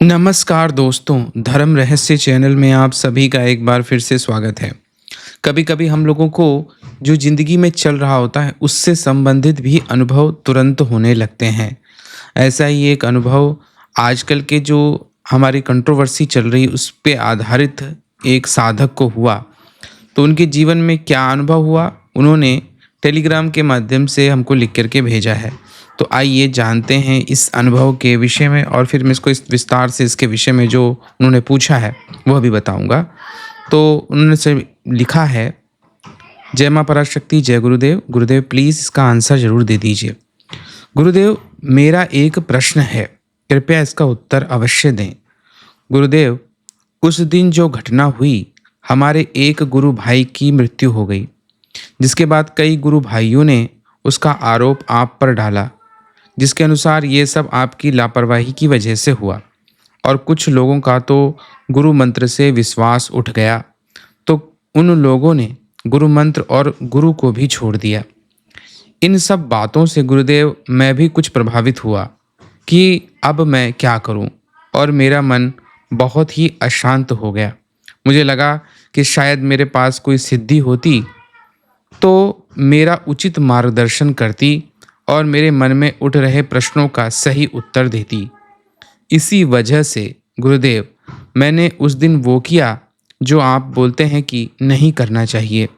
नमस्कार दोस्तों, धर्म रहस्य चैनल में आप सभी का एक बार फिर से स्वागत है। कभी-कभी हम लोगों को जो ज़िंदगी में चल रहा होता है, उससे संबंधित भी अनुभव तुरंत होने लगते हैं। ऐसा ही एक अनुभव आजकल के जो हमारी कंट्रोवर्सी चल रही, उस पे आधारित एक साधक को हुआ। तो उनके जीवन में क्या अनुभव हुआ, उन्होंने टेलीग्राम के माध्यम से हमको लिख कर के भेजा है। तो आइए जानते हैं इस अनुभव के विषय में और फिर मैं इसको इस विस्तार से इसके विषय में जो उन्होंने पूछा है, वह भी बताऊँगा। तो उन्होंने से लिखा है, जय माँ पराशक्ति, जय गुरुदेव। गुरुदेव प्लीज़ इसका आंसर ज़रूर दे दीजिए। गुरुदेव, मेरा एक प्रश्न है, कृपया इसका उत्तर अवश्य दें। गुरुदेव, उस दिन जो घटना हुई, हमारे एक गुरु भाई की मृत्यु हो गई, जिसके बाद कई गुरु भाइयों ने उसका आरोप आप पर डाला, जिसके अनुसार ये सब आपकी लापरवाही की वजह से हुआ और कुछ लोगों का तो गुरु मंत्र से विश्वास उठ गया। तो उन लोगों ने गुरु मंत्र और गुरु को भी छोड़ दिया। इन सब बातों से गुरुदेव मैं भी कुछ प्रभावित हुआ कि अब मैं क्या करूं, और मेरा मन बहुत ही अशांत हो गया। मुझे लगा कि शायद मेरे पास कोई सिद्धि होती तो मेरा उचित मार्गदर्शन करती और मेरे मन में उठ रहे प्रश्नों का सही उत्तर देती। इसी वजह से गुरुदेव, मैंने उस दिन वो किया जो आप बोलते हैं कि नहीं करना चाहिए।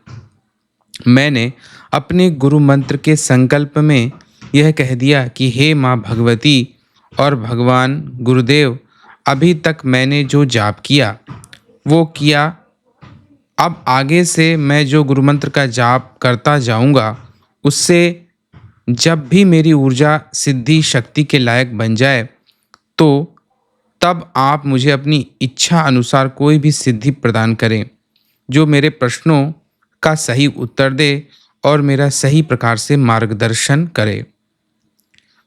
मैंने अपने गुरु मंत्र के संकल्प में यह कह दिया कि हे माँ भगवती और भगवान गुरुदेव, अभी तक मैंने जो जाप किया वो किया। अब आगे से मैं जो गुरु मंत्र का जाप करता जाऊंगा, उससे जब भी मेरी ऊर्जा सिद्धि शक्ति के लायक बन जाए, तो तब आप मुझे अपनी इच्छा अनुसार कोई भी सिद्धि प्रदान करें, जो मेरे प्रश्नों का सही उत्तर दे और मेरा सही प्रकार से मार्गदर्शन करे।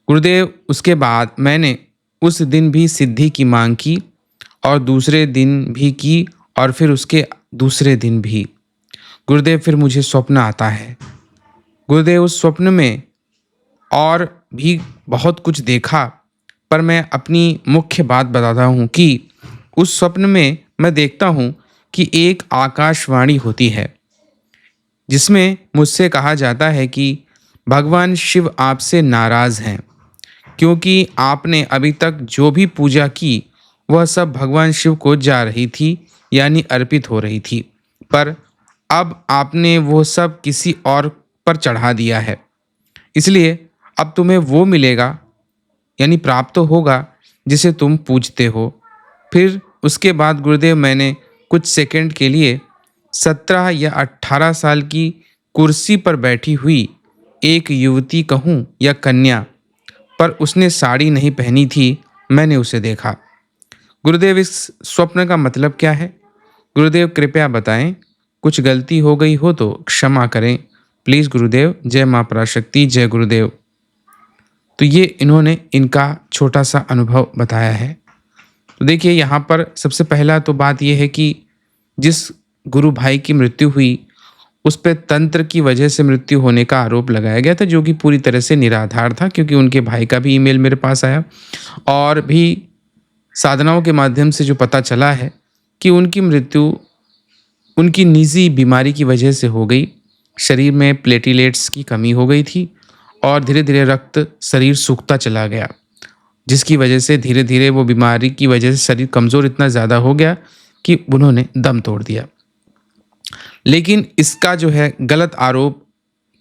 गुरुदेव, उसके बाद मैंने उस दिन भी सिद्धि की मांग की और दूसरे दिन भी की और फिर उसके दूसरे दिन भी। गुरुदेव, फिर मुझे स्वप्न आता है। गुरुदेव, उस स्वप्न में और भी बहुत कुछ देखा, पर मैं अपनी मुख्य बात बताता हूँ कि उस स्वप्न में मैं देखता हूँ कि एक आकाशवाणी होती है, जिसमें मुझसे कहा जाता है कि भगवान शिव आपसे नाराज़ हैं, क्योंकि आपने अभी तक जो भी पूजा की वह सब भगवान शिव को जा रही थी, यानी अर्पित हो रही थी, पर अब आपने वो सब किसी और पर चढ़ा दिया है। इसलिए अब तुम्हें वो मिलेगा, यानी प्राप्त तो होगा, जिसे तुम पूजते हो। फिर उसके बाद गुरुदेव, मैंने कुछ सेकंड के लिए 17 या 18 साल की कुर्सी पर बैठी हुई एक युवती कहूँ या कन्या, पर उसने साड़ी नहीं पहनी थी, मैंने उसे देखा। गुरुदेव, इस स्वप्न का मतलब क्या है? गुरुदेव कृपया बताएं, कुछ गलती हो गई हो तो क्षमा करें प्लीज़ गुरुदेव। जय माँ पराशक्ति, जय गुरुदेव। तो ये इन्होंने इनका छोटा सा अनुभव बताया है। तो देखिए, यहाँ पर सबसे पहला तो बात यह है कि जिस गुरु भाई की मृत्यु हुई, उस पे तंत्र की वजह से मृत्यु होने का आरोप लगाया गया था, जो कि पूरी तरह से निराधार था, क्योंकि उनके भाई का भी ईमेल मेरे पास आया और भी साधनाओं के माध्यम से जो पता चला है कि उनकी मृत्यु उनकी निजी बीमारी की वजह से हो गई। शरीर में प्लेटिलेट्स की कमी हो गई थी और धीरे धीरे रक्त शरीर सूखता चला गया, जिसकी वजह से धीरे धीरे वो बीमारी की वजह से शरीर कमज़ोर इतना ज़्यादा हो गया कि उन्होंने दम तोड़ दिया। लेकिन इसका जो है गलत आरोप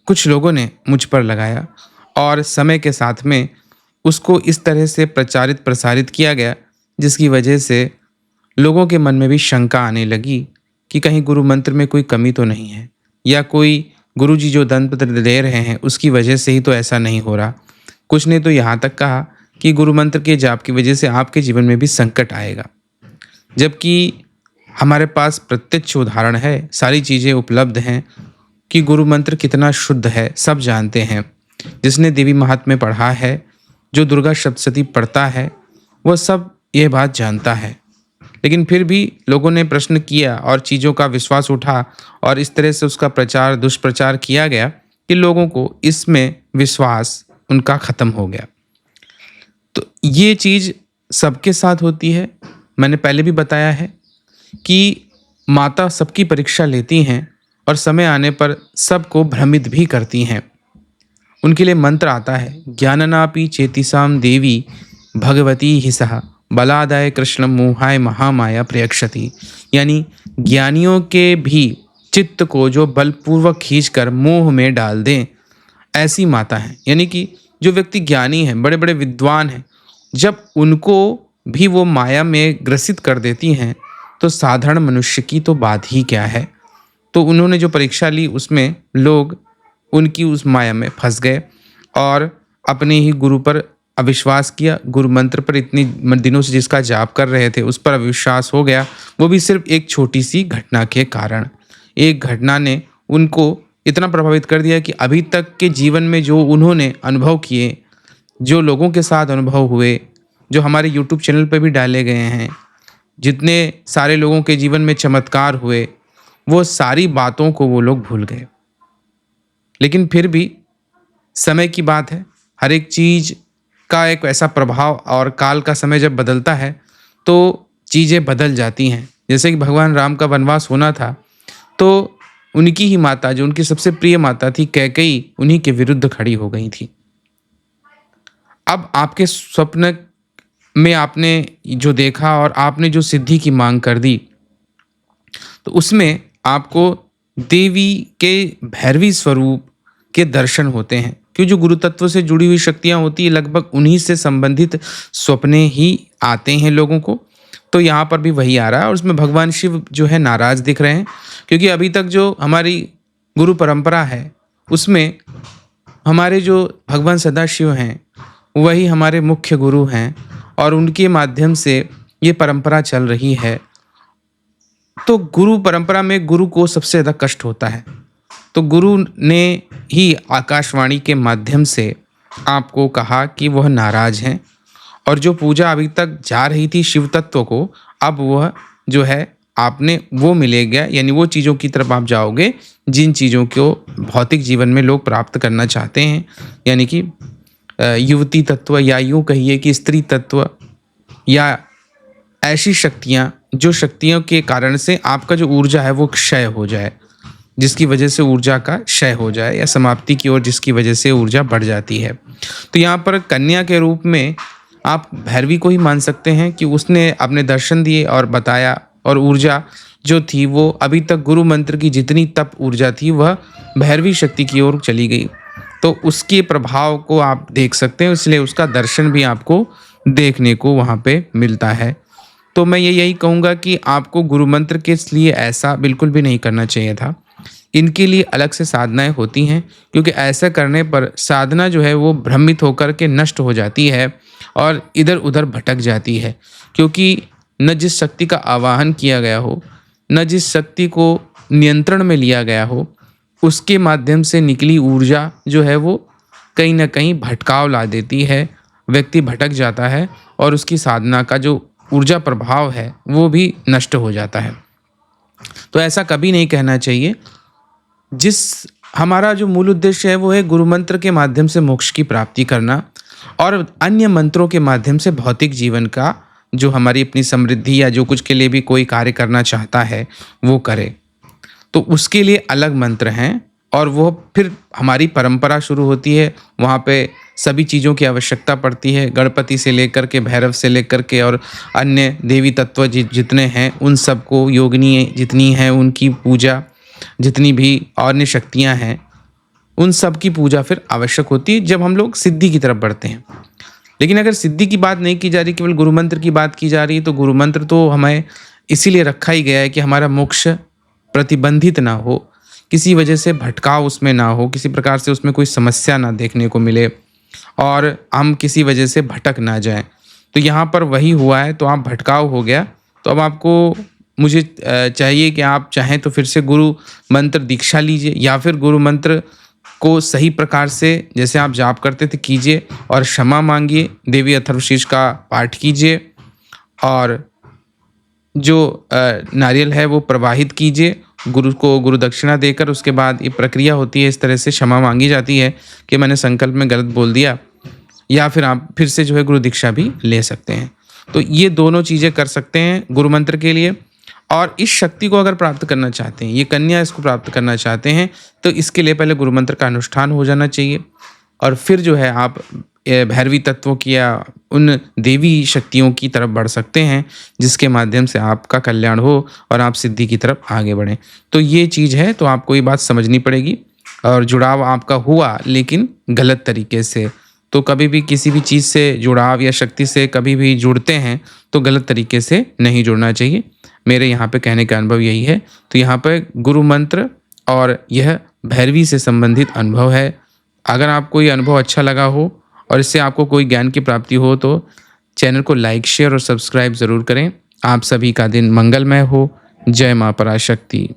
कुछ लोगों ने मुझ पर लगाया और समय के साथ में उसको इस तरह से प्रचारित प्रसारित किया गया, जिसकी वजह से लोगों के मन में भी शंका आने लगी कि कहीं गुरु मंत्र में कोई कमी तो नहीं है, या कोई गुरुजी जो दंत्र दे रहे हैं उसकी वजह से ही तो ऐसा नहीं हो रहा। कुछ ने तो यहाँ तक कहा कि गुरु मंत्र के जाप की वजह से आपके जीवन में भी संकट आएगा, जबकि हमारे पास प्रत्यक्ष उदाहरण है, सारी चीज़ें उपलब्ध हैं कि गुरु मंत्र कितना शुद्ध है, सब जानते हैं। जिसने देवी महात्म्य पढ़ा है, जो दुर्गा सप्तशती पढ़ता है, वह सब ये बात जानता है। लेकिन फिर भी लोगों ने प्रश्न किया और चीज़ों का विश्वास उठा और इस तरह से उसका प्रचार दुष्प्रचार किया गया कि लोगों को इसमें विश्वास उनका ख़त्म हो गया। तो ये चीज़ सबके साथ होती है। मैंने पहले भी बताया है कि माता सबकी परीक्षा लेती हैं और समय आने पर सबको भ्रमित भी करती हैं। उनके लिए मंत्र आता है, ज्ञाननापि चेतिसाम देवी भगवती ही सह बलादाय कृष्ण मोहाय महामाया प्रयक्षति। यानी ज्ञानियों के भी चित्त को जो बलपूर्वक खींचकर मोह में डाल दें, ऐसी माता है। यानी कि जो व्यक्ति ज्ञानी हैं, बड़े बड़े विद्वान हैं, जब उनको भी वो माया में ग्रसित कर देती हैं, तो साधारण मनुष्य की तो बात ही क्या है। तो उन्होंने जो परीक्षा ली उसमें लोग उनकी उस माया में फंस गए और अपने ही गुरु पर अविश्वास किया। गुरु मंत्र पर इतनी दिनों से जिसका जाप कर रहे थे उस पर अविश्वास हो गया, वो भी सिर्फ एक छोटी सी घटना के कारण। एक घटना ने उनको इतना प्रभावित कर दिया कि अभी तक के जीवन में जो उन्होंने अनुभव किए, जो लोगों के साथ अनुभव हुए, जो हमारे यूट्यूब चैनल पर भी डाले गए हैं, जितने सारे लोगों के जीवन में चमत्कार हुए, वो सारी बातों को वो लोग भूल गए। लेकिन फिर भी समय की बात है, हर एक चीज़ का एक ऐसा प्रभाव, और काल का समय जब बदलता है तो चीज़ें बदल जाती हैं। जैसे कि भगवान राम का वनवास होना था, तो उनकी ही माता, जो उनकी सबसे प्रिय माता थी कैकेयी, उन्हीं के विरुद्ध खड़ी हो गई थी। अब आपके स्वप्न में आपने जो देखा और आपने जो सिद्धि की मांग कर दी, तो उसमें आपको देवी के भैरवी स्वरूप के दर्शन होते हैं। क्यों, जो गुरु तत्व से जुड़ी हुई शक्तियां होती है, लगभग उन्हीं से संबंधित स्वप्ने ही आते हैं लोगों को। तो यहाँ पर भी वही आ रहा है, और उसमें भगवान शिव जो है नाराज दिख रहे हैं, क्योंकि अभी तक जो हमारी गुरु परंपरा है उसमें हमारे जो भगवान सदाशिव हैं वही हमारे मुख्य गुरु हैं, और उनके माध्यम से ये परंपरा चल रही है। तो गुरु परंपरा में गुरु को सबसे ज़्यादा कष्ट होता है। तो गुरु ने ही आकाशवाणी के माध्यम से आपको कहा कि वह नाराज हैं, और जो पूजा अभी तक जा रही थी शिव तत्व को, अब वह जो है आपने वो मिलेगा, यानी वो चीज़ों की तरफ आप जाओगे जिन चीज़ों को भौतिक जीवन में लोग प्राप्त करना चाहते हैं। यानी कि युवती तत्व, या यूँ कहिए कि स्त्री तत्व, या ऐसी शक्तियाँ, जो शक्तियों के कारण से आपका जो ऊर्जा है वो क्षय हो जाए, जिसकी वजह से ऊर्जा का क्षय हो जाए, या समाप्ति की ओर जिसकी वजह से ऊर्जा बढ़ जाती है। तो यहाँ पर कन्या के रूप में आप भैरवी को ही मान सकते हैं कि उसने अपने दर्शन दिए और बताया, और ऊर्जा जो थी वो अभी तक गुरु मंत्र की जितनी तप ऊर्जा थी वह भैरवी शक्ति की ओर चली गई। तो उसके प्रभाव को आप देख सकते हैं, इसलिए उसका दर्शन भी आपको देखने को वहाँ पे मिलता है। तो मैं यही कहूँगा कि आपको गुरु मंत्र के लिए ऐसा बिल्कुल भी नहीं करना चाहिए था। इनके लिए अलग से साधनाएं होती हैं, क्योंकि ऐसा करने पर साधना जो है वो भ्रमित होकर के नष्ट हो जाती है और इधर उधर भटक जाती है। क्योंकि न जिस शक्ति का आवाहन किया गया हो, न जिस शक्ति को नियंत्रण में लिया गया हो, उसके माध्यम से निकली ऊर्जा जो है वो कहीं ना कहीं भटकाव ला देती है। व्यक्ति भटक जाता है और उसकी साधना का जो ऊर्जा प्रभाव है वो भी नष्ट हो जाता है। तो ऐसा कभी नहीं कहना चाहिए। हमारा जो मूल उद्देश्य है वो है गुरु मंत्र के माध्यम से मोक्ष की प्राप्ति करना, और अन्य मंत्रों के माध्यम से भौतिक जीवन का जो हमारी अपनी समृद्धि या जो कुछ के लिए भी कोई कार्य करना चाहता है वो करे। तो उसके लिए अलग मंत्र हैं, और वो फिर हमारी परंपरा शुरू होती है। वहाँ पे सभी चीज़ों की आवश्यकता पड़ती है, गणपति से लेकर के, भैरव से लेकर के, और अन्य देवी तत्व जितने हैं उन सबको, योगिनी जितनी हैं उनकी पूजा, जितनी भी अन्य शक्तियाँ हैं उन सब की पूजा फिर आवश्यक होती है जब हम लोग सिद्धि की तरफ बढ़ते हैं। लेकिन अगर सिद्धि की बात नहीं की जा रही, केवल गुरु मंत्र की बात की जा रही है, तो गुरु मंत्र तो हमें इसीलिए रखा ही गया है कि हमारा मोक्ष प्रतिबंधित ना हो, किसी वजह से भटकाव उसमें ना हो, किसी प्रकार से उसमें कोई समस्या ना देखने को मिले, और हम किसी वजह से भटक ना जाएं। तो यहाँ पर वही हुआ है, तो आप भटकाव हो गया। तो अब आपको मुझे चाहिए कि आप चाहें तो फिर से गुरु मंत्र दीक्षा लीजिए, या फिर गुरु मंत्र को सही प्रकार से जैसे आप जाप करते थे कीजिए, और क्षमा मांगिए, देवी अथर्वशीर्ष का पाठ कीजिए, और जो नारियल है वो प्रवाहित कीजिए गुरु को गुरु दक्षिणा देकर। उसके बाद ये प्रक्रिया होती है, इस तरह से क्षमा मांगी जाती है कि मैंने संकल्प में गलत बोल दिया, या फिर आप फिर से जो है गुरु दीक्षा भी ले सकते हैं। तो ये दोनों चीज़ें कर सकते हैं गुरु मंत्र के लिए। और इस शक्ति को अगर प्राप्त करना चाहते हैं, ये कन्या इसको प्राप्त करना चाहते हैं, तो इसके लिए पहले गुरु मंत्र का अनुष्ठान हो जाना चाहिए। और फिर जो है आप भैरवी तत्वों की या उन देवी शक्तियों की तरफ बढ़ सकते हैं, जिसके माध्यम से आपका कल्याण हो और आप सिद्धि की तरफ आगे बढ़ें। तो ये चीज़ है, तो आपको ये बात समझनी पड़ेगी। और जुड़ाव आपका हुआ लेकिन गलत तरीके से, तो कभी भी किसी भी चीज़ से जुड़ाव या शक्ति से कभी भी जुड़ते हैं तो गलत तरीके से नहीं जुड़ना चाहिए। मेरे यहाँ पे कहने का अनुभव यही है। तो यहाँ पे गुरु मंत्र और यह भैरवी से संबंधित अनुभव है। अगर आपको ये अनुभव अच्छा लगा हो और इससे आपको कोई ज्ञान की प्राप्ति हो तो चैनल को लाइक, शेयर और सब्सक्राइब ज़रूर करें। आप सभी का दिन मंगलमय हो। जय माँ पराशक्ति।